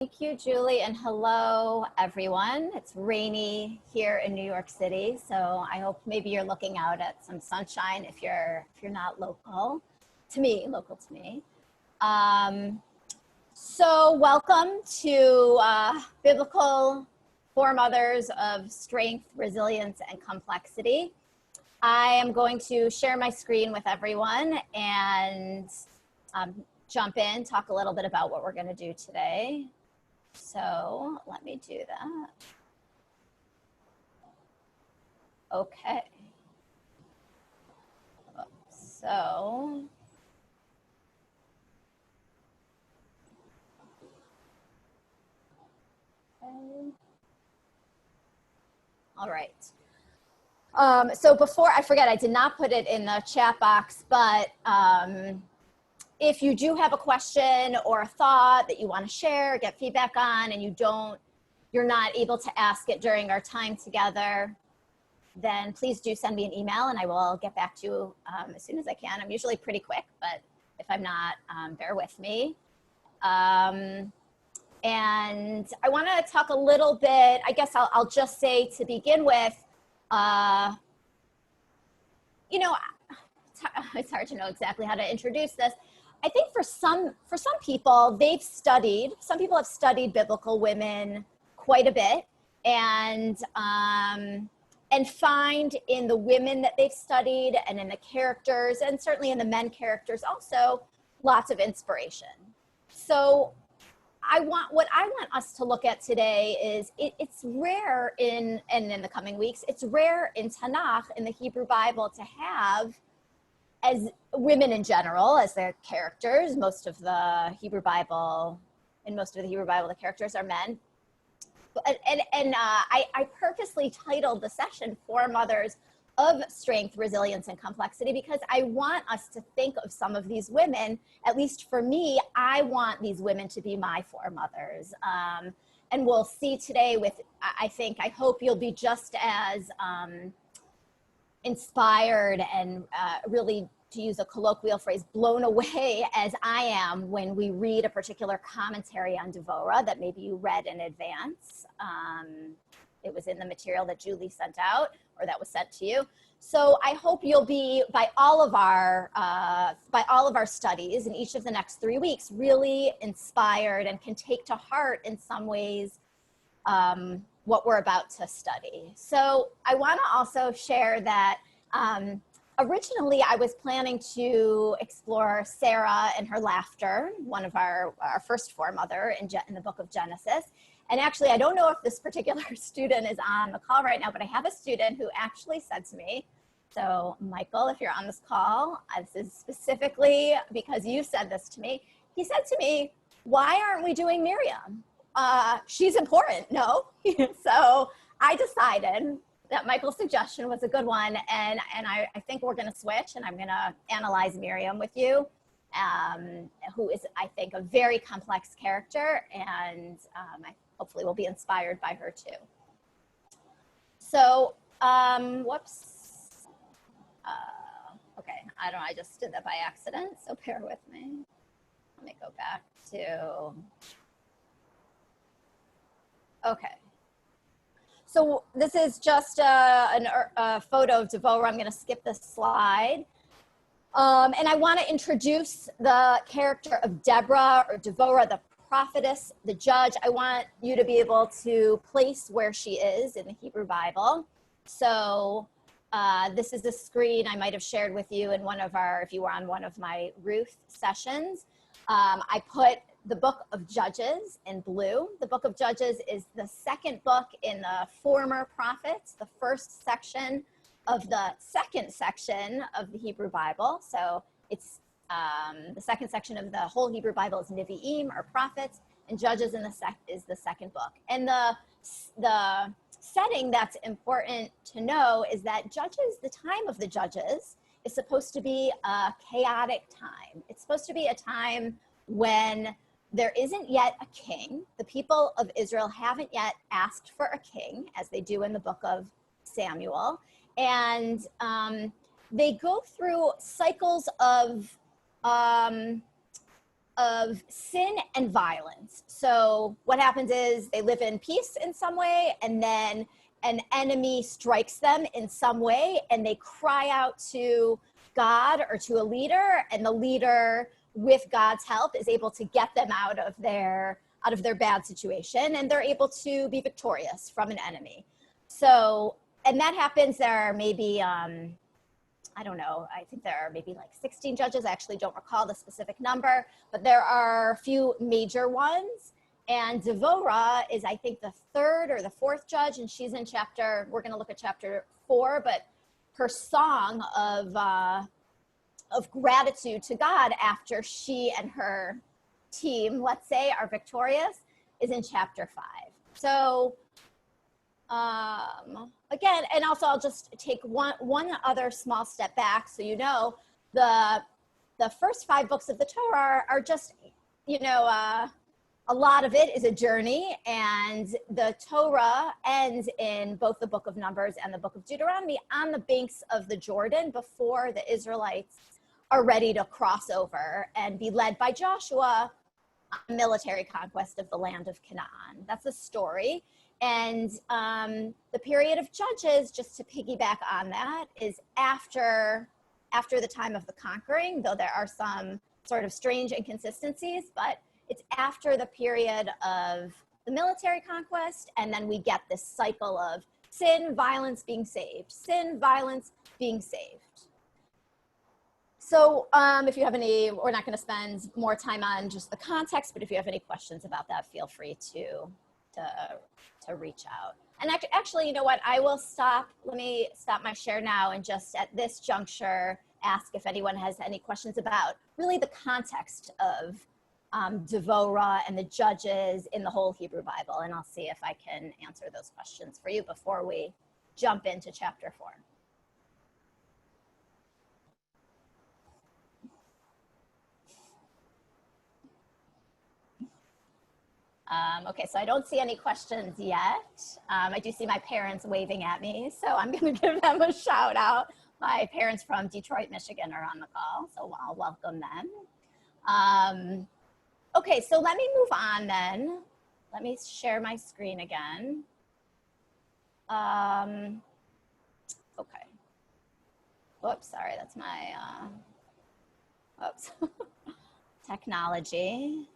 Thank you, Julie, and hello, everyone. It's rainy here in New York City, so I hope maybe you're looking out at some sunshine if you're not local to me. So welcome to Biblical Foremothers of Strength, Resilience, and Complexity. I am going to share my screen with everyone and jump in, talk a little bit about what we're going to do today. So let me do that. Okay. So okay. All right. So before I forget, I did not put it in the chat box, but if you do have a question or a thought that you want to share, get feedback on, and you're not able to ask it during our time together, then please do send me an email and I will get back to you as soon as I can. I'm usually pretty quick, but if I'm not, bear with me. And I want to talk a little bit, I guess I'll just say to begin with, it's hard to know exactly how to introduce this. I think for some people, some people have studied biblical women quite a bit and find in the women that they've studied and in the characters and certainly in the men characters also lots of inspiration. So what I want us to look at today is it's rare in the coming weeks, it's rare in Tanakh, in the Hebrew Bible, to have as women in general as their characters. Most of the Hebrew Bible, the characters are men. I purposely titled the session Foremothers of Strength, Resilience, and Complexity because I want us to think of some of these women, at least for me, I want these women to be my foremothers. And we'll see today I hope you'll be just as inspired and really, to use a colloquial phrase, blown away as I am when we read a particular commentary on Devorah that maybe you read in advance. It was in the material that Julie sent out or that was sent to you. So I hope you'll be, by all of our studies in each of the next 3 weeks, really inspired and can take to heart in some ways what we're about to study. So I want to also share that originally I was planning to explore Sarah and her laughter, one of our first foremother in the book of Genesis. And actually, I don't know if this particular student is on the call right now, but I have a student who actually said to me, so Michael, if you're on this call, this is specifically because you said this to me. He said to me, why aren't we doing Miriam? She's important, no? So I decided that Michael's suggestion was a good one, and I think we're gonna switch, and I'm gonna analyze Miriam with you, who is, I think, a very complex character, and I hopefully will be inspired by her too. So, whoops. Okay, I just did that by accident, so bear with me. Let me go back to, okay. So this is just a photo of Devorah. I'm going to skip this slide. And I want to introduce the character of Debra, or Devorah, the prophetess, the judge. I want you to be able to place where she is in the Hebrew Bible. So this is a screen I might have shared with you in if you were on one of my Ruth sessions. I put the book of Judges in blue. The book of Judges is the second book in the former prophets, the first section of the second section of the Hebrew Bible. So it's the second section of the whole Hebrew Bible is Nevi'im, or prophets, and Judges is the second book. And the setting that's important to know is that the time of the Judges is supposed to be a chaotic time. It's supposed to be a time when there isn't yet a king. The people of Israel haven't yet asked for a king, as they do in the book of Samuel. And they go through cycles of of sin and violence. So what happens is they live in peace in some way, and then an enemy strikes them in some way, and they cry out to God or to a leader, and the leader, with God's help, is able to get them out of their bad situation, and they're able to be victorious from an enemy. So, and that happens. There are maybe, I don't know, I think there are maybe like 16 judges. I actually don't recall the specific number, but there are a few major ones. And Devorah is, I think, the third or the fourth judge, and she's in we're going to look at chapter 4, but her song of gratitude to God after she and her team, let's say, are victorious is in chapter 5. So again, and also I'll just take one other small step back. So, you know, the first 5 books of the Torah are just, you know, a lot of it is a journey, and the Torah ends in both the book of Numbers and the book of Deuteronomy on the banks of the Jordan before the Israelites are ready to cross over and be led by Joshua on military conquest of the land of Canaan. That's a story. And the period of Judges, just to piggyback on that, is after the time of the conquering, though there are some sort of strange inconsistencies, but it's after the period of the military conquest, and then we get this cycle of sin, violence, being saved, sin, violence, being saved. So if you have any, we're not going to spend more time on just the context, but if you have any questions about that, feel free to reach out. And actually, you know what, I will let me stop my share now and just at this juncture ask if anyone has any questions about really the context of Devorah and the judges in the whole Hebrew Bible, and I'll see if I can answer those questions for you before we jump into chapter 4. Okay, so I don't see any questions yet. I do see my parents waving at me, so I'm going to give them a shout out. My parents from Detroit, Michigan are on the call, so I'll welcome them. Okay, so let me move on then. Let me share my screen again. Okay. Whoops, sorry, that's my, whoops. Technology.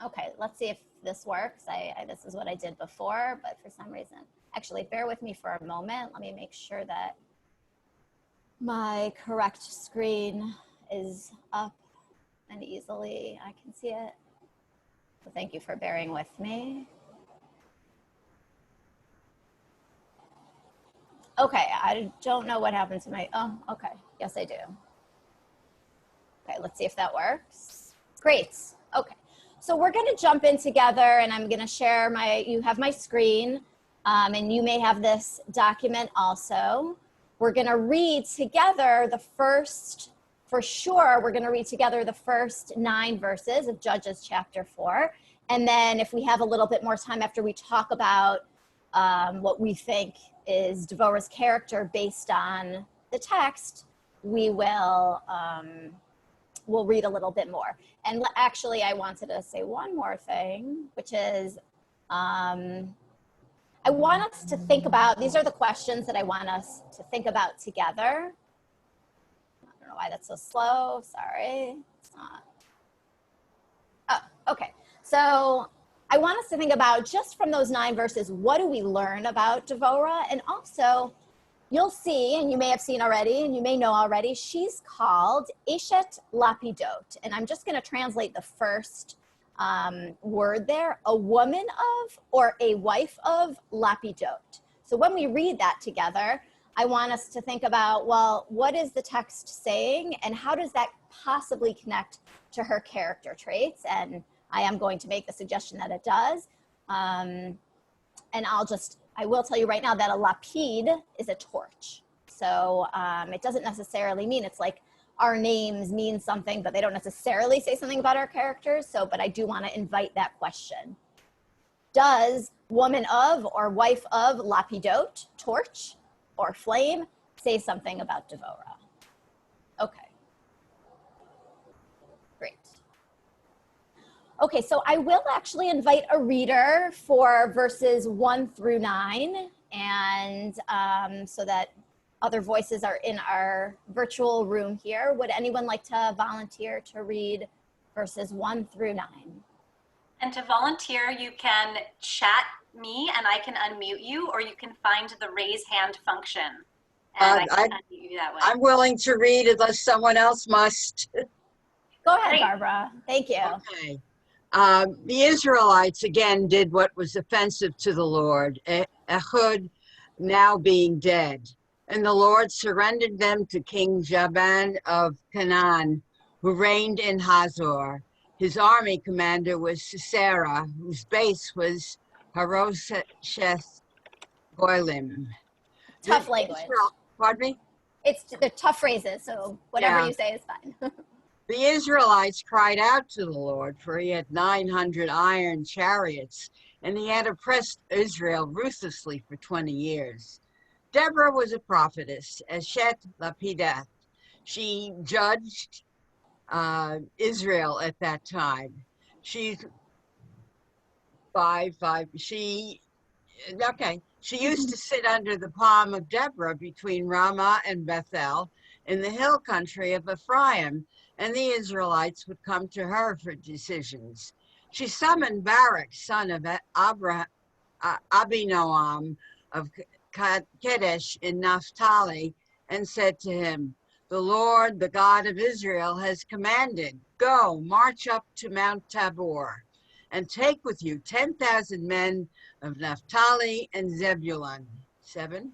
Okay, let's see if this works. This is what I did before, but for some reason, actually bear with me for a moment. Let me make sure that my correct screen is up and easily I can see it. So thank you for bearing with me. Okay, I don't know what happened to my, oh, okay, yes I do. Okay, let's see if that works. Great, okay. So we're gonna jump in together and I'm gonna share you have my screen and you may have this document also. We're gonna read together we're gonna read together the first 9 verses of Judges chapter 4. And then if we have a little bit more time after we talk about what we think is Devorah's character based on the text, we will we'll read a little bit more. And actually, I wanted to say one more thing, which is I want us to think about, these are the questions that I want us to think about together. I don't know why that's so slow, sorry. It's not. Oh, okay. So I want us to think about, just from those 9 verses, what do we learn about Devorah? And also, you'll see, and you may have seen already, and you may know already, she's called Eshet Lapidot. And I'm just going to translate the first word there, a woman of or a wife of Lapidot. So when we read that together, I want us to think about, well, what is the text saying, and how does that possibly connect to her character traits? And I am going to make the suggestion that it does. And I will tell you right now that a lapid is a torch. So it doesn't necessarily mean, it's like our names mean something, but they don't necessarily say something about our characters. So, but I do want to invite that question. Does woman of or wife of lapidot, torch or flame, say something about Devorah. Okay. Great. Okay, so I will actually invite a reader for verses 1 through 9, and so that other voices are in our virtual room here. Would anyone like to volunteer to read verses 1 through 9? And to volunteer, you can chat me and I can unmute you, or you can find the raise hand function and I can unmute you that way. I'm willing to read unless someone else must. Go ahead, Barbara. Thank you. Okay. The Israelites again did what was offensive to the Lord, Ehud now being dead. And the Lord surrendered them to King Jabin of Canaan, who reigned in Hazor. His army commander was Sisera, whose base was Harosheth Goyim. Tough language. Pardon me? They're tough phrases, so whatever you say is fine. The Israelites cried out to the Lord, for he had 900 iron chariots, and he had oppressed Israel ruthlessly for 20 years. Deborah was a prophetess, Eshet Lapidath. She judged Israel at that time. She used to sit under the palm of Deborah between Ramah and Bethel in the hill country of Ephraim, and the Israelites would come to her for decisions. She summoned Barak, son of Abinoam of Kadesh in Naphtali, and said to him, "The Lord, the God of Israel, has commanded, go, march up to Mount Tabor, and take with you 10,000 men of Naphtali and Zebulun." 7?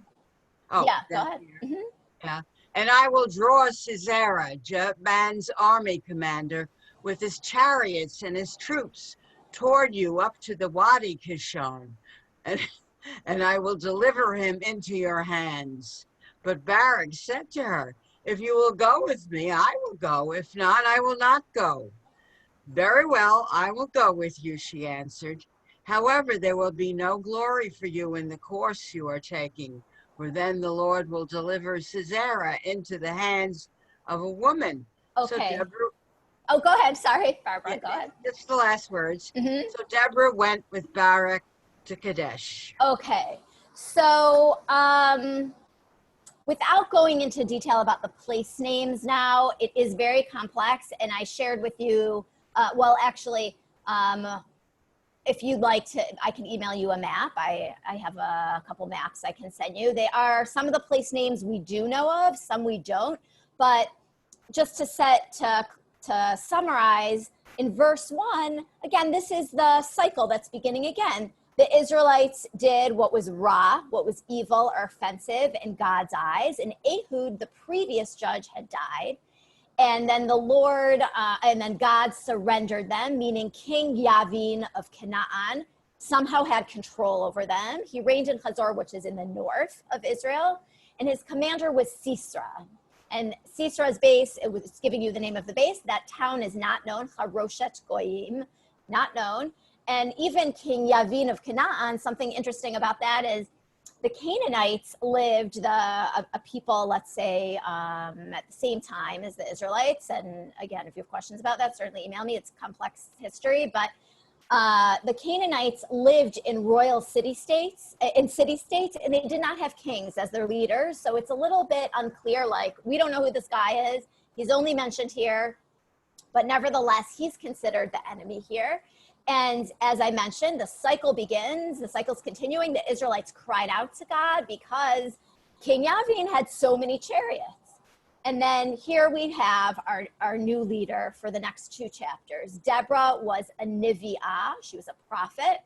Oh, yeah, go ahead. Yeah. "And I will draw Sisera, Jabin's army commander, with his chariots and his troops toward you up to the Wadi Kishon, and I will deliver him into your hands." But Barak said to her, "If you will go with me, I will go. If not, I will not go." "Very well, I will go with you," she answered. "However, there will be no glory for you in the course you are taking, for then the Lord will deliver Sisera into the hands of a woman." Okay. So Deborah, go ahead. Sorry, Barbara, go ahead. It's the last words. So Deborah went with Barak to Kadesh. Okay. So without going into detail about the place names now, it is very complex, and I shared with you, if you'd like to, I can email you a map. I have a couple maps I can send you. They are some of the place names we do know of, some we don't. But just to summarize, in verse 1, again, this is the cycle that's beginning again. The Israelites did what was raw, what was evil or offensive in God's eyes. And Ehud, the previous judge, had died. And then the Lord, and then God surrendered them, meaning King Yavin of Canaan somehow had control over them. He reigned in Hazor, which is in the north of Israel, and his commander was Sisera. And Sisera's base, it was giving you the name of the base. That town is not known, Haroshet Goyim, not known. And even King Yavin of Canaan, something interesting about that is the Canaanites lived, a people, let's say, at the same time as the Israelites. And again, if you have questions about that, certainly email me. It's complex history. But the Canaanites lived in royal city-states, and they did not have kings as their leaders. So it's a little bit unclear, like, we don't know who this guy is. He's only mentioned here. But nevertheless, he's considered the enemy here. And as I mentioned, the cycle begins, the cycle's continuing. The Israelites cried out to God because King Yavin had so many chariots. And then here we have our new leader for the next 2 chapters. Deborah was a Nevi'ah, she was a prophet,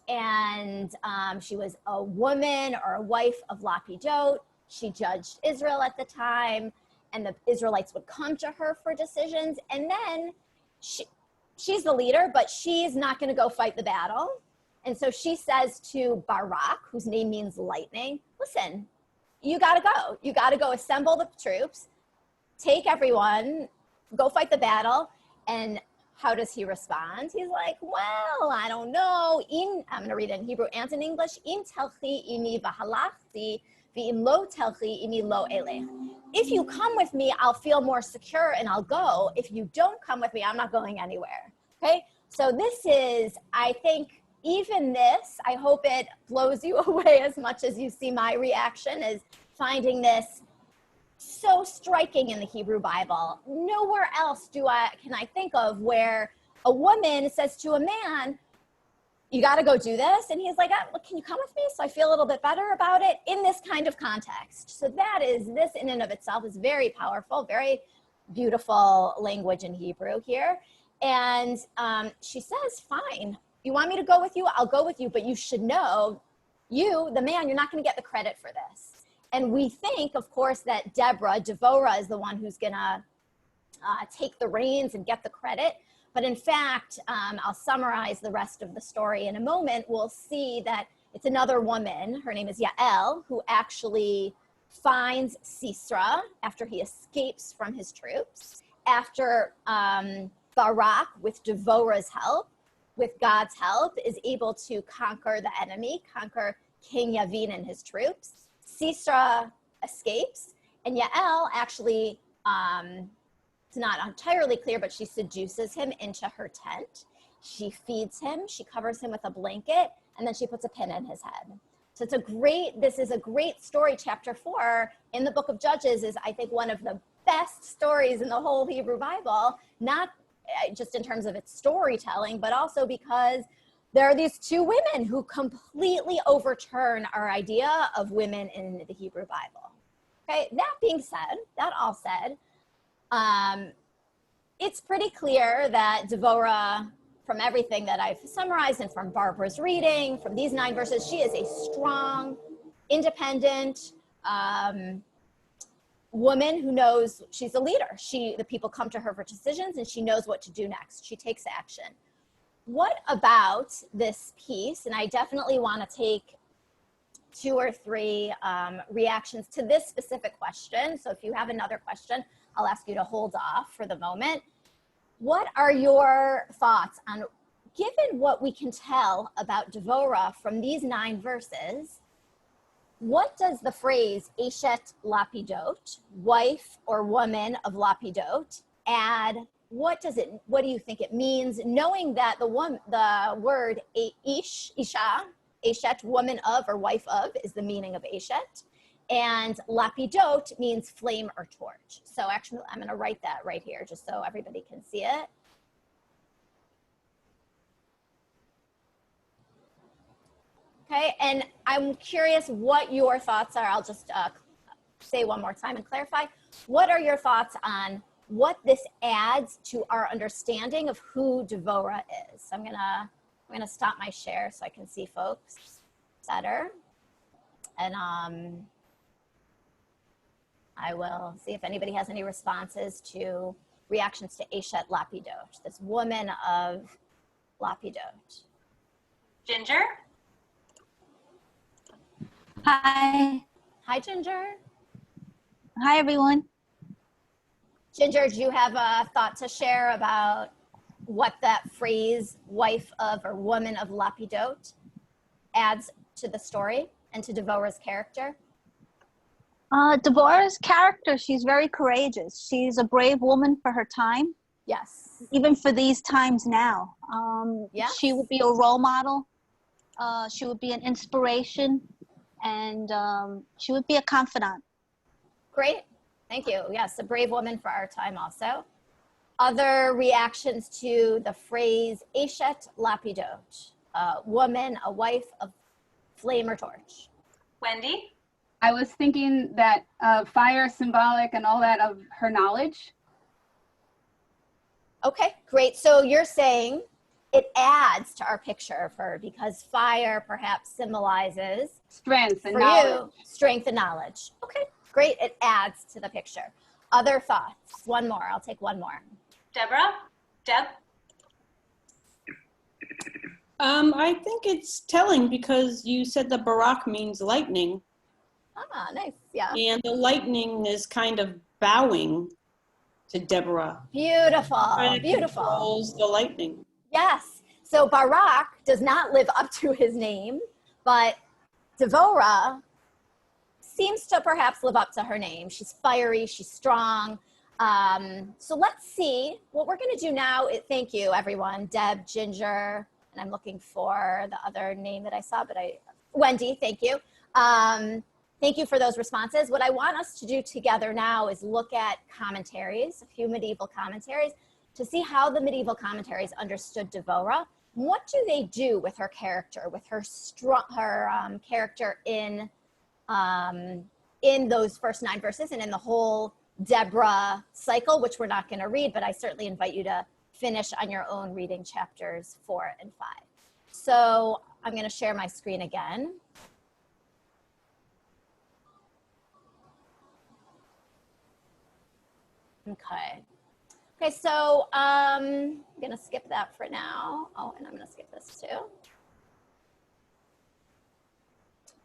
and she was a woman or a wife of Lapidot. She judged Israel at the time, and the Israelites would come to her for decisions. And then she's the leader, but she's not going to go fight the battle. And so she says to Barak, whose name means lightning, "Listen, you got to go. You got to go assemble the troops, take everyone, go fight the battle." And how does he respond? He's like, "Well, I don't know. I'm going to read it in Hebrew and in English. Im telchi imi v'halachti V'im lo telchi imi lo elech. If you come with me, I'll feel more secure and I'll go. If you don't come with me, I'm not going anywhere. Okay? So this is, I think, even this, I hope it blows you away as much as you see my reaction, is finding this so striking in the Hebrew Bible. Nowhere else can I think of where a woman says to a man, you got to go do this. And he's like, can you come with me so I feel a little bit better about it, in this kind of context. So this in and of itself is very powerful, very beautiful language in Hebrew here. And she says, fine, you want me to go with you? I'll go with you. But you should know, you, the man, you're not going to get the credit for this. And we think, of course, that Devorah is the one who's going to take the reins and get the credit. But in fact, I'll summarize the rest of the story in a moment. We'll see that it's another woman, her name is Yael, who actually finds Sisera after he escapes from his troops, after Barak, with Devorah's help, with God's help, is able to conquer the enemy, conquer King Yavin and his troops. Sisera escapes, and Yael actually, it's not entirely clear, but she seduces him into her tent. She feeds him, she covers him with a blanket, and then she puts a pin in his head. So this is a great story. Chapter 4 in the book of Judges is, I think, one of the best stories in the whole Hebrew Bible, not just in terms of its storytelling, but also because there are these two women who completely overturn our idea of women in the Hebrew Bible. Okay, that being said, that all said, it's pretty clear that Devorah, from everything that I've summarized and from Barbara's reading, from these 9 verses, she is a strong, independent woman who knows she's a leader. The people come to her for decisions and she knows what to do next. She takes action. What about this piece? And I definitely want to take 2 or 3 reactions to this specific question. So if you have another question, I'll ask you to hold off for the moment. What are your thoughts on, given what we can tell about Devorah from these 9 verses, what does the phrase Eshet Lapidot, wife or woman of Lapidot, add? What do you think it means, knowing that the word Isha, Eshet, woman of or wife of, is the meaning of Eshet, and Lapidot means flame or torch. So actually, I'm going to write that right here just so everybody can see it. Okay, and I'm curious what your thoughts are. I'll just say one more time and clarify. What are your thoughts on what this adds to our understanding of who Devorah is? I'm gonna stop my share so I can see folks better. And I will see if anybody has any responses to reactions to Eshet Lapidot, this woman of Lapidot. Ginger? Hi. Hi, Ginger. Hi, everyone. Ginger, do you have a thought to share about what that phrase, wife of or woman of Lapidot, adds to the story and to Devorah's character? Devorah's character, she's very courageous. She's a brave woman for her time. Yes. Even for these times now. Yes. She would be a role model. She would be an inspiration. And she would be a confidant. Great. Thank you. Yes, a brave woman for our time also. Other reactions to the phrase Eshet Lapidot, woman, a wife of flame or torch. Wendy? I was thinking that fire symbolic and all that of her knowledge. Okay, great. So you're saying it adds to our picture of her because fire perhaps symbolizes Strength and for knowledge. you, strength and knowledge. Okay, great. It adds to the picture. Other thoughts? One more. I'll take one more. Deborah? Deb? I think it's telling because you said the Barak means lightning. Ah, nice. Yeah. And the lightning is kind of bowing to Deborah. Beautiful. Kind of Beautiful. controls the lightning. Yes. So Barak does not live up to his name, but Devorah seems to perhaps live up to her name. She's fiery, she's strong. So let's see what we're going to do now. Thank you, everyone. Deb, Ginger, and I'm looking for the other name that I saw, but Wendy, thank you. Thank you for those responses. What I want us to do together now is look at commentaries, a few medieval commentaries, to see how the medieval commentaries understood Devorah. What do they do with her character, with her character in those first 9 verses and in the whole Deborah cycle, which we're not going to read, but I certainly invite you to finish on your own reading chapters 4 and 5. So I'm going to share my screen again. Okay, so I'm going to skip that for now. Oh, and I'm going to skip this too.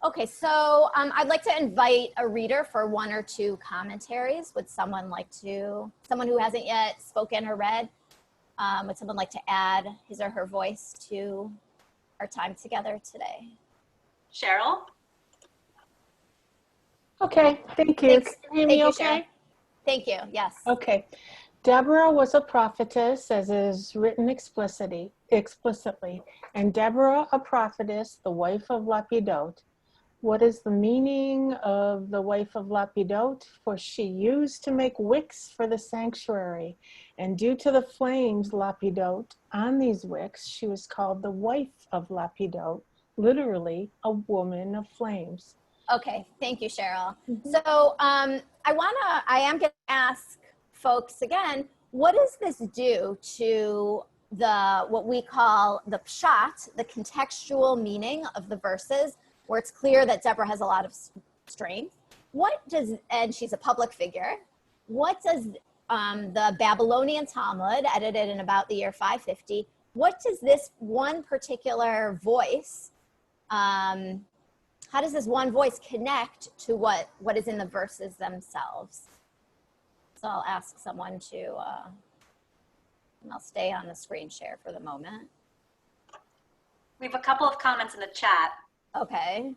Okay, so I'd like to invite a reader for 1 or 2 commentaries. Would someone like to, someone who hasn't yet spoken or read, would someone like to add his or her voice to our time together today? Cheryl? Okay, thank you. Thanks. Can you hear me Thank you, okay? Cheryl. Thank you, yes. Okay. Deborah was a prophetess, as is written explicitly, and Deborah a prophetess, the wife of Lapidot. What is the meaning of the wife of Lapidot? For she used to make wicks for the sanctuary, and due to the flames Lapidot on these wicks, she was called the wife of Lapidot, literally a woman of flames. Okay, thank you, Cheryl. So I am going to ask folks again, what does this do to what we call the pshat, the contextual meaning of the verses, where it's clear that Deborah has a lot of strength? And she's a public figure, what does the Babylonian Talmud, edited in about the year 550, what does this one particular voice, how does this one voice connect to what is in the verses themselves? So I'll ask someone to, and I'll stay on the screen share for the moment. We have a couple of comments in the chat. Okay.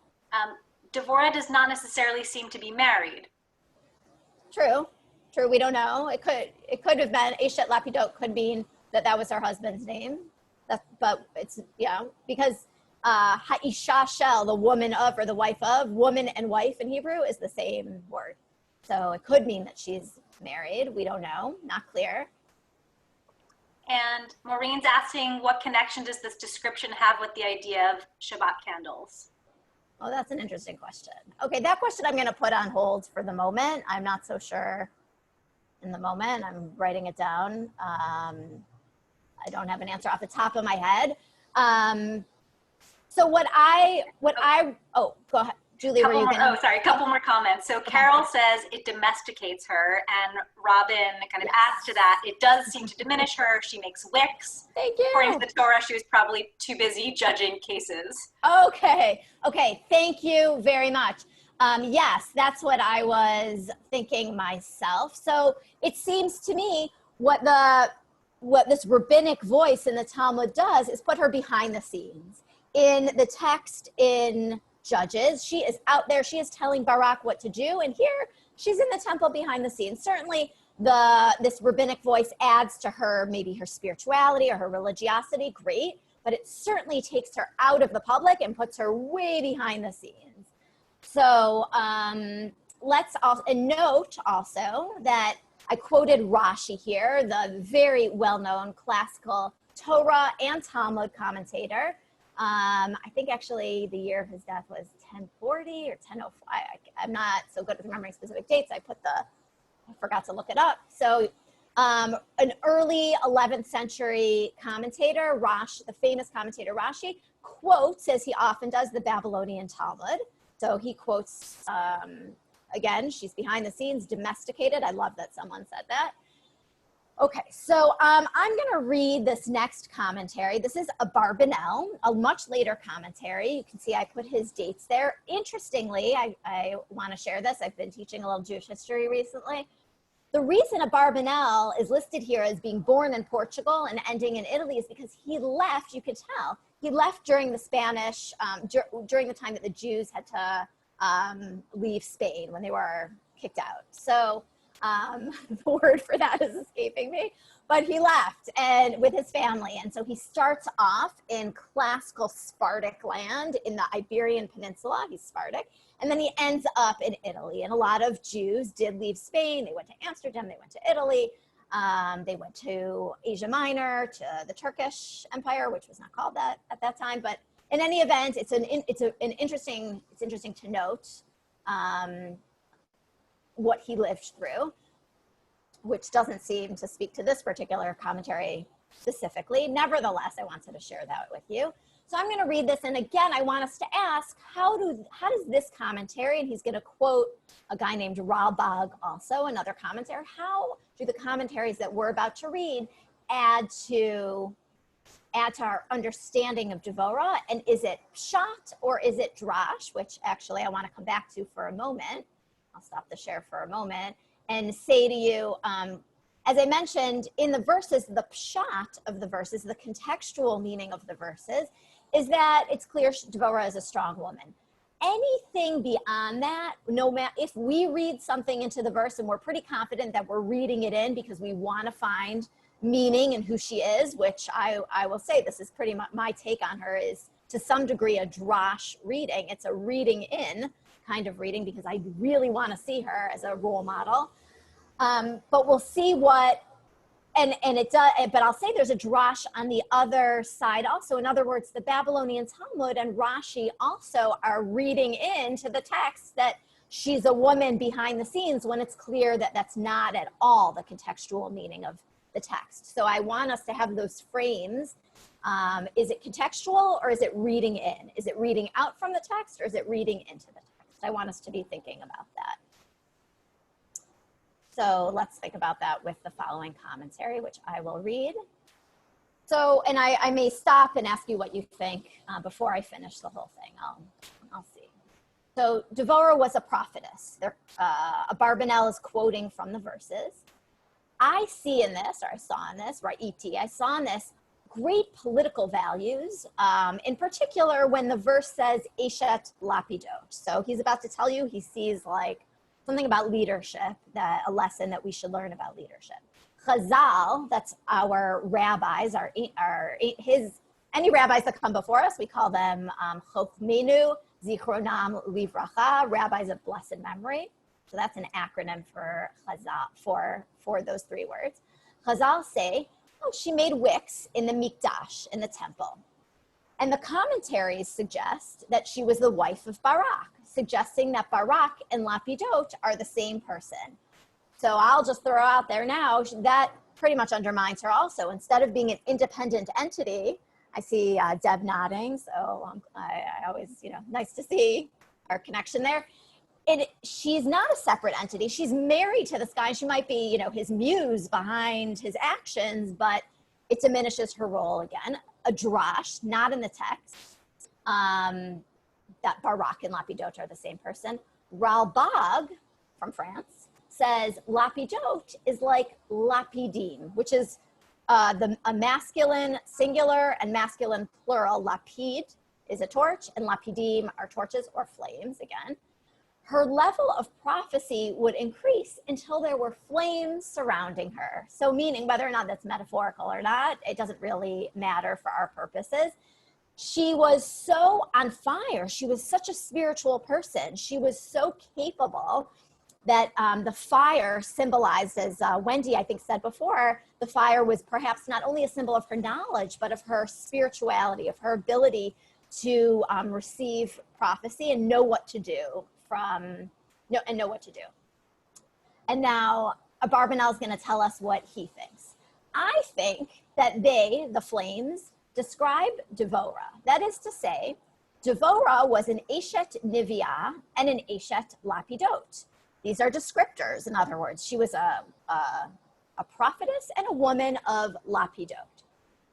Devorah does not necessarily seem to be married. True, we don't know. It could have been, Eshet Lapidot could mean that was her husband's name. But it's, yeah, because Ha'isha Shel, the woman of or the wife of, woman and wife in Hebrew is the same word. So it could mean that she's married. We don't know, not clear. And Maureen's asking, what connection does this description have with the idea of Shabbat candles? Oh, that's an interesting question. Okay, that question I'm going to put on hold for the moment. I'm not so sure in the moment. I'm writing it down. I don't have an answer off the top of my head. So oh, go ahead. Julie, were you gonna? Oh, sorry, a couple more comments. So Carol says it domesticates her, and Robin kind of adds to that. It does seem to diminish her. She makes wicks. Thank you. According to the Torah, she was probably too busy judging cases. Okay, thank you very much. Yes, that's what I was thinking myself. So it seems to me what this rabbinic voice in the Talmud does is put her behind the scenes. In the text in Judges, she is out there, she is telling Barak what to do, and here she's in the temple behind the scenes. Certainly this rabbinic voice adds to her, maybe her spirituality or her religiosity, great, but it certainly takes her out of the public and puts her way behind the scenes. So let's also note also that I quoted Rashi here, the very well-known classical Torah and Talmud commentator. I think actually the year of his death was 1040 or 1005. I'm not so good at remembering specific dates. I forgot to look it up. So an early 11th century commentator, the famous commentator Rashi, quotes, as he often does, the Babylonian Talmud. So he quotes, again, she's behind the scenes, domesticated. I love that someone said that. Okay, so I'm going to read this next commentary. This is a Barbanel, a much later commentary. You can see I put his dates there. Interestingly, I want to share this. I've been teaching a little Jewish history recently. The reason a Barbanel is listed here as being born in Portugal and ending in Italy is because he left, you could tell, he left during the Spanish, during the time that the Jews had to leave Spain when they were kicked out. So the word for that is escaping me, but he left and with his family. And so he starts off in classical Spartic land in the Iberian Peninsula. He's Spartic. And then he ends up in Italy. And a lot of Jews did leave Spain. They went to Amsterdam, they went to Italy. They went to Asia Minor, to the Turkish Empire, which was not called that at that time. But in any event, it's interesting to note what he lived through, which doesn't seem to speak to this particular commentary specifically. Nevertheless, I wanted to share that with you. So I'm going to read this, and again, I want us to ask, how does this commentary, and he's going to quote a guy named Ralbag, also another commentator, how do the commentaries that we're about to read add to our understanding of Devorah? And is it pshat or is it drash, which actually I want to come back to for a moment. I'll stop the share for a moment and say to you, as I mentioned in the verses, the pshat of the verses, the contextual meaning of the verses, is that it's clear Devorah is a strong woman. Anything beyond that, no matter if we read something into the verse and we're pretty confident that we're reading it in because we want to find meaning in who she is, which I will say, this is pretty much my take on her, is to some degree a drash reading. It's a reading in kind of reading because I really want to see her as a role model. But we'll see what, and it does, but I'll say there's a drash on the other side also. In other words, the Babylonian Talmud and Rashi also are reading into the text that she's a woman behind the scenes when it's clear that that's not at all the contextual meaning of the text. So I want us to have those frames. Is it contextual or is it reading in? Is it reading out from the text or is it reading into the text? I want us to be thinking about that. So let's think about that with the following commentary, which I will read. So, and I may stop and ask you what you think before I finish the whole thing. I'll see. So Devorah was a prophetess. Abarbanel is quoting from the verses. I see in this, or I saw in this, I saw in this great political values, in particular when the verse says Eshet Lapidot. So he's about to tell you he sees like something about leadership, that a lesson that we should learn about leadership. Chazal, that's our rabbis, any rabbis that come before us, we call them Chochmenu Zichronam Livracha, rabbis of blessed memory. So that's an acronym for Chazal, for those three words. Chazal say, oh, she made wicks in the Mikdash, in the temple. And the commentaries suggest that she was the wife of Barak, suggesting that Barak and Lapidot are the same person. So I'll just throw out there now, that pretty much undermines her also. Instead of being an independent entity, I see Deb nodding, so I always, nice to see our connection there. She's not a separate entity. She's married to this guy. She might be, his muse behind his actions, but it diminishes her role again. A drash, not in the text, that Barak and Lapidot are the same person. Ralbag from France says Lapidot is like lapidim, which is a masculine singular and masculine plural. Lapid is a torch and lapidim are torches or flames again. Her level of prophecy would increase until there were flames surrounding her. So meaning whether or not that's metaphorical or not, it doesn't really matter for our purposes. She was so on fire. She was such a spiritual person. She was so capable that the fire symbolized, as Wendy, I think, said before, the fire was perhaps not only a symbol of her knowledge, but of her spirituality, of her ability to receive prophecy and know what to do. Know what to do. And now Abarbanel is going to tell us what he thinks. I think that they, the flames, describe Devorah. That is to say, Devorah was an Eshet Niviah and an Eshet Lapidot. These are descriptors. In other words, she was a prophetess and a woman of Lapidot.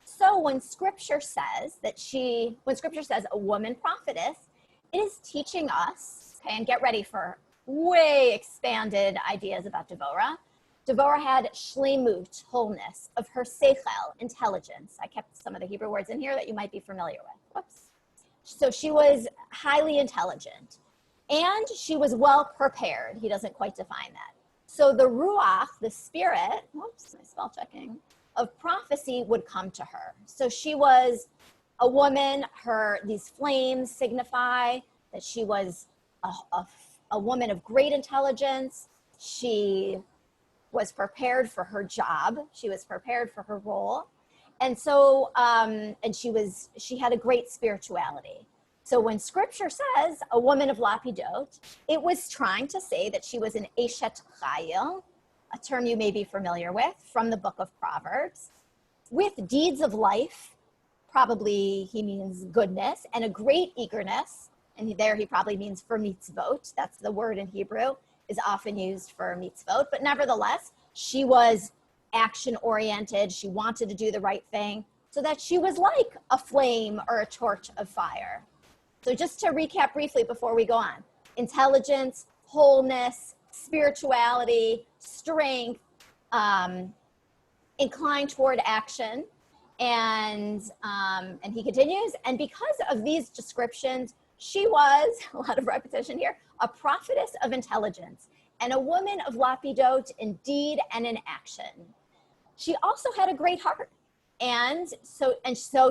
So when scripture says a woman prophetess, it is teaching us, and get ready for way expanded ideas about Devorah. Devorah had shlemut, wholeness, of her seichel, intelligence. I kept some of the Hebrew words in here that you might be familiar with. Whoops. So she was highly intelligent. and she was well prepared. He doesn't quite define that. So the ruach, the spirit, whoops, my spell checking, of prophecy would come to her. So she was a woman. These flames signify that she was a woman of great intelligence. She was prepared for her job. She was prepared for her role. And so, and she had a great spirituality. So when scripture says a woman of Lapidot, it was trying to say that she was an Eshet Chayil, a term you may be familiar with from the book of Proverbs, with deeds of life, probably he means goodness, and a great eagerness, and there he probably means for mitzvot. That's the word in Hebrew, is often used for mitzvot, but nevertheless, she was action-oriented. She wanted to do the right thing, so that she was like a flame or a torch of fire. So just to recap briefly before we go on, intelligence, wholeness, spirituality, strength, inclined toward action, and he continues, and because of these descriptions, she was, a lot of repetition here, a prophetess of intelligence and a woman of Lapidot in deed and in action. She also had a great heart. And so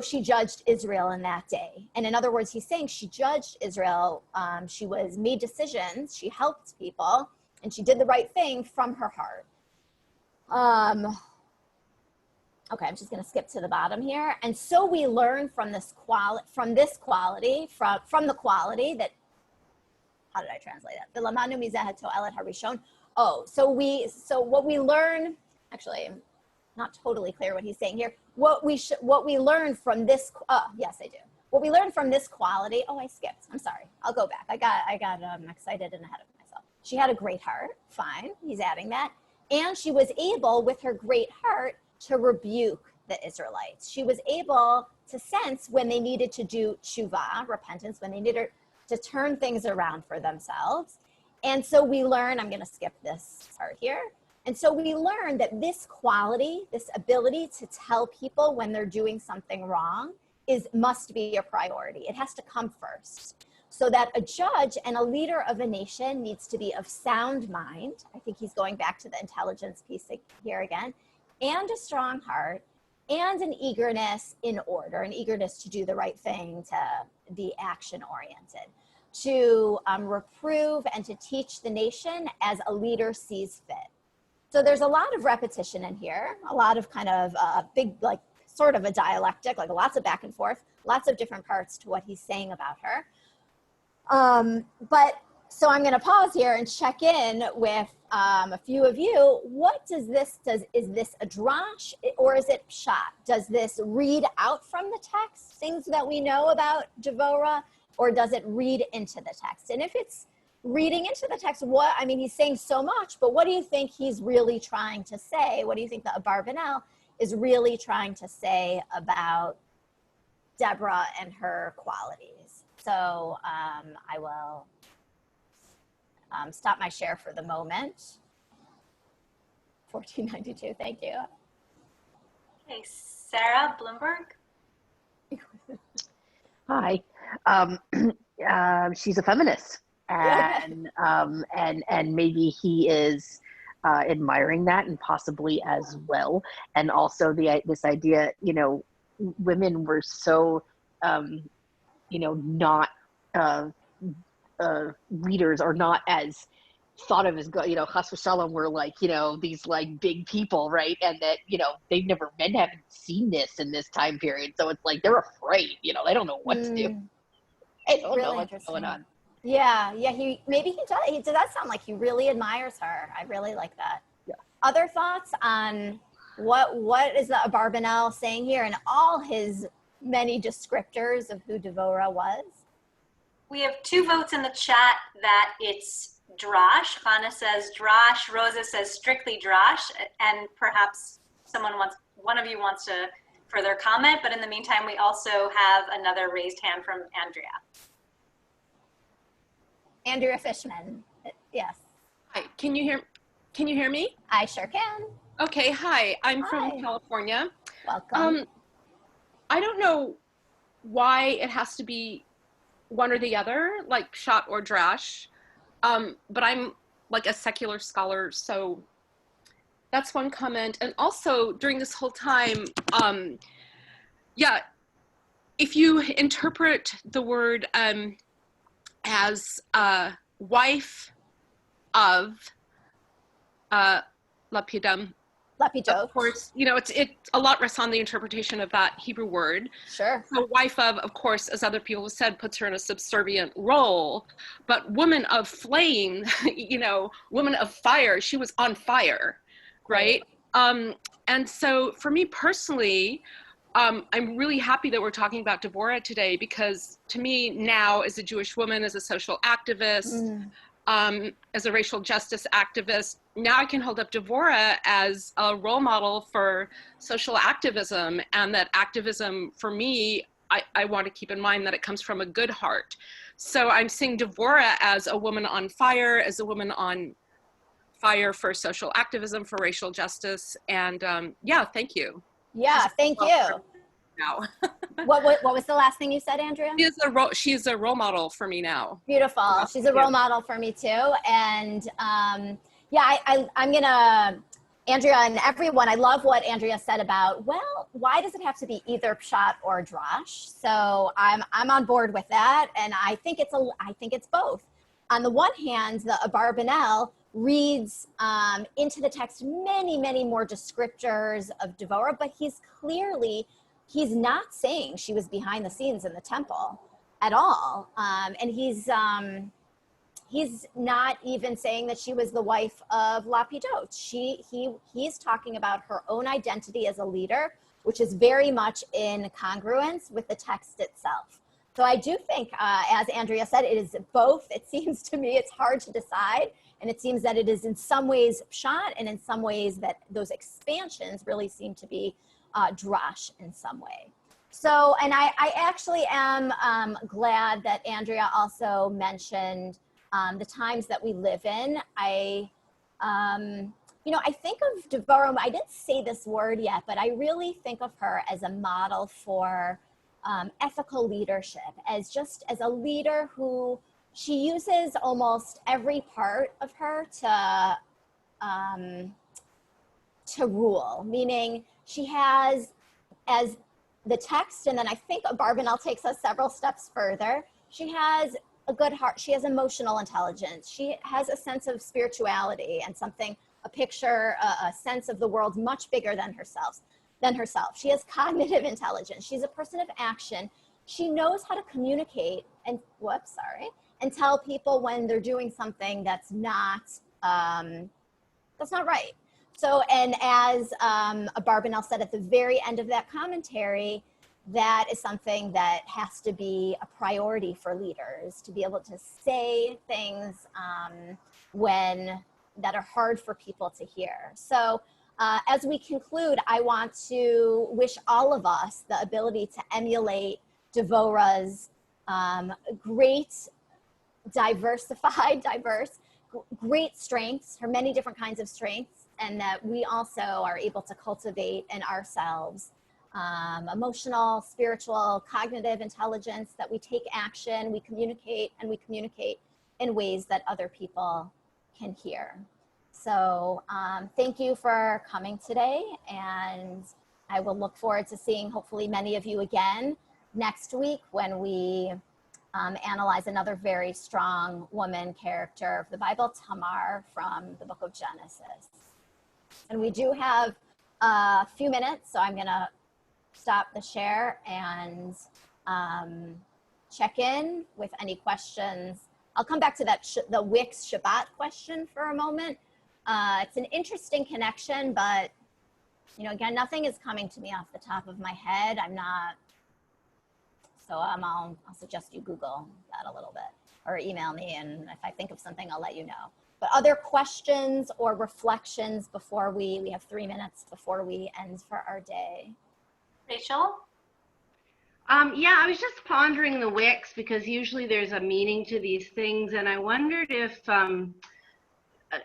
she judged Israel in that day. And in other words, he's saying she judged Israel. She made decisions. She helped people, and she did the right thing from her heart. Okay, I'm just going to skip to the bottom here. And so we learn from the quality that, how did I translate that? V'lamanu mizeh to'elet harishon. So what we learn, actually, I'm not totally clear what he's saying here. What we learn from this, yes, I do. What we learn from this quality, I skipped. I'm sorry. I'll go back. I got excited and ahead of myself. She had a great heart. Fine. He's adding that. And she was able, with her great heart, to rebuke the Israelites. She was able to sense when they needed to do tshuva, repentance, when they needed to turn things around for themselves. And so we learn, I'm going to skip this part here. And so we learn that this quality, this ability to tell people when they're doing something wrong must be a priority. It has to come first. So that a judge and a leader of a nation needs to be of sound mind. I think he's going back to the intelligence piece here again, and a strong heart, and an eagerness in order, an eagerness to do the right thing, to be action-oriented, to reprove and to teach the nation as a leader sees fit. So there's a lot of repetition in here, a lot of kind of big, like sort of a dialectic, like lots of back and forth, lots of different parts to what he's saying about her. So I'm going to pause here and check in with a few of you. Is this a drash or is it pshat? Does this read out from the text, things that we know about Devorah, or does it read into the text? And if it's reading into the text, he's saying so much, but what do you think he's really trying to say? What do you think the Abarbanel is really trying to say about Deborah and her qualities? So I will stop my share for the moment. 1492, thank you. Okay, Sarah Bloomberg. Hi, she's a feminist, and maybe he is admiring that, and possibly as well. And also this idea, women were so, not leaders, or not as thought of as good, chas v'shalom were like, these like big people, right? And that, men haven't seen this in this time period. So it's like, they're afraid, they don't know what to do. I don't know what's going on. Yeah. He does sound like he really admires her. I really like that. Yeah. Other thoughts on what is the Abarbanel saying here and all his many descriptors of who Devorah was? We have 2 votes in the chat that it's drash. Hannah says drash. Rosa says strictly drash. And perhaps one of you wants to further comment. But in the meantime, we also have another raised hand from Andrea. Andrea Fishman. Yes. Hi. Can you hear me? I sure can. Okay. Hi. I'm from California. Welcome. I don't know why it has to be one or the other, like shot or drash. but I'm like a secular scholar, so that's one comment. And also during this whole time, yeah, if you interpret the word as wife of lapidum, Lapidot. of course, you know, it a lot rests on the interpretation of that Hebrew word. Sure. So wife of course, as other people have said, puts her in a subservient role, but woman of flame, you know, woman of fire, she was on fire, right? And so for me personally, I'm really happy that we're talking about Devorah today, because to me now, as a Jewish woman, as a social activist, as a racial justice activist, now I can hold up Devorah as a role model for social activism, and that activism for me, I want to keep in mind that it comes from a good heart. So I'm seeing Devorah as a woman on fire, as a woman on fire for social activism, for racial justice, and yeah, thank you. Yeah, thank you. Now. What was the last thing you said, Andrea? She's a role model for me now. Beautiful. Yeah, she's a role model for me too. And yeah, I'm gonna, Andrea and everyone, I love what Andrea said about, well, why does it have to be either pshat or drash? So I'm on board with that, and I think it's both. On the one hand, the Abarbanel reads into the text many, many more descriptors of Devorah, but he's not saying she was behind the scenes in the temple at all. And he's not even saying that she was the wife of Lapidot. He's talking about her own identity as a leader, which is very much in congruence with the text itself. So I do think, as Andrea said, it is both. It seems to me it's hard to decide. And it seems that it is in some ways pshat, and in some ways that those expansions really seem to be drash in some way. So, and I actually am glad that Andrea also mentioned the times that we live in. I think of Devorah, I didn't say this word yet, but I really think of her as a model for ethical leadership, as a leader who she uses almost every part of her to rule, meaning she has, as the text, and then I think Barbanel takes us several steps further, she has a good heart, she has emotional intelligence, she has a sense of spirituality and a picture, a sense of the world much bigger than herself. She has cognitive intelligence, she's a person of action, she knows how to communicate and tell people when they're doing something that's not right. So, and as Barbanel said at the very end of that commentary, that is something that has to be a priority for leaders, to be able to say things that are hard for people to hear. So as we conclude, I want to wish all of us the ability to emulate Devorah's great, great strengths, her many different kinds of strengths, and that we also are able to cultivate in ourselves emotional, spiritual, cognitive intelligence, that we take action, we communicate in ways that other people can hear. So thank you for coming today, and I will look forward to seeing hopefully many of you again next week when we analyze another very strong woman character of the Bible, Tamar, from the book of Genesis. And we do have a few minutes, so I'm gonna stop the share and check in with any questions. I'll come back to that the Wicks Shabbat question for a moment. It's an interesting connection, but again, nothing is coming to me off the top of my head. So I'll suggest you Google that a little bit or email me, and if I think of something, I'll let you know. But other questions or reflections before we have 3 minutes before we end for our day. Rachel? Yeah, I was just pondering the wicks, because usually there's a meaning to these things, and I wondered if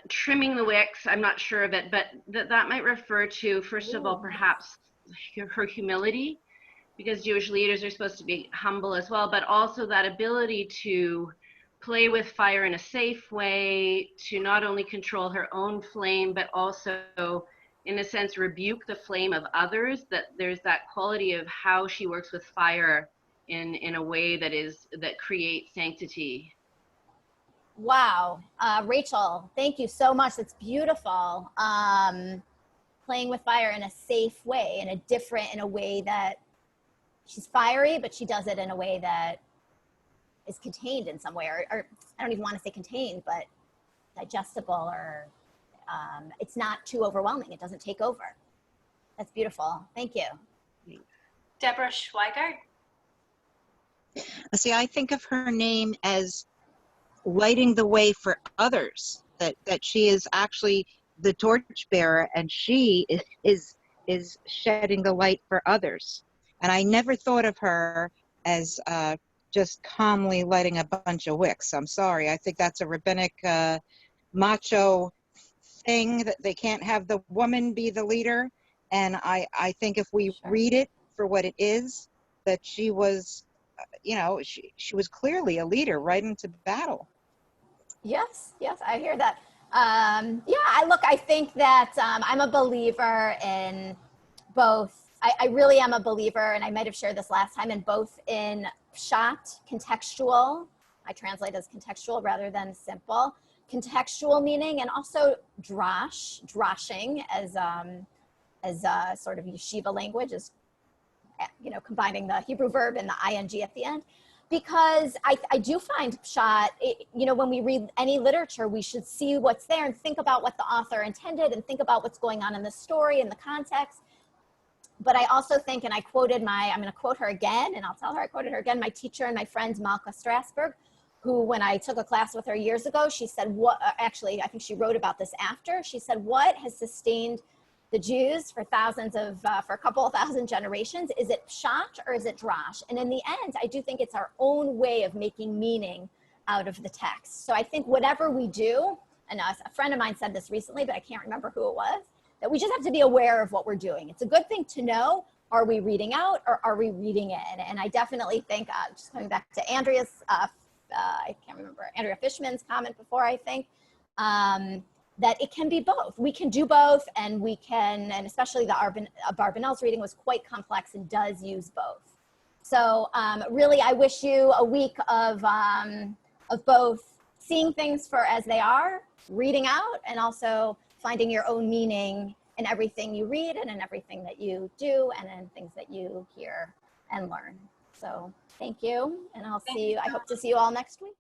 trimming the wicks, I'm not sure of it, but that might refer to, first of all, perhaps her humility, because Jewish leaders are supposed to be humble as well, but also that ability to play with fire in a safe way, to not only control her own flame, but also, in a sense, rebuke the flame of others. That there's that quality of how she works with fire in a way that creates sanctity. Wow. Rachel, thank you so much. That's beautiful. Playing with fire in a safe way, in a way that she's fiery, but she does it in a way that is contained in some way, or I don't even want to say contained, but digestible, or it's not too overwhelming. It doesn't take over. That's beautiful. Thank you. Debra Schweighardt. See, I think of her name as lighting the way for others, that she is actually the torchbearer, and she is shedding the light for others. And I never thought of her as just calmly lighting a bunch of wicks. I'm sorry. I think that's a rabbinic macho thing, that they can't have the woman be the leader. And I think if we read it for what it is, that she was, she was clearly a leader right into battle. Yes, I hear that. I think that I'm a believer in both. I really am a believer, and I might have shared this last time, in both in pshat, contextual. I translate as contextual rather than simple. Contextual meaning, and also drashing as sort of yeshiva language, is, combining the Hebrew verb and the ing at the end. Because I do find pshat, when we read any literature, we should see what's there and think about what the author intended and think about what's going on in the story and the context. But I also think, and I'm going to quote her again, and I'll tell her I quoted her again, my teacher and my friend Malka Strasberg, who, when I took a class with her years ago, she said, actually, I think she wrote about this after. She said, what has sustained the Jews for for a couple of thousand generations? Is it pshat or is it drash? And in the end, I do think it's our own way of making meaning out of the text. So I think whatever we do, and a friend of mine said this recently, but I can't remember who it was, that we just have to be aware of what we're doing. It's a good thing to know, are we reading out or are we reading in? And I definitely think, just coming back to Andrea's, I can't remember, Andrea Fishman's comment before, I think, that it can be both. We can do both, and and especially the Barbanel's reading was quite complex and does use both. So really, I wish you a week of both seeing things for as they are, reading out, and also finding your own meaning in everything you read and in everything that you do and in things that you hear and learn. So thank you, and I hope to see you all next week.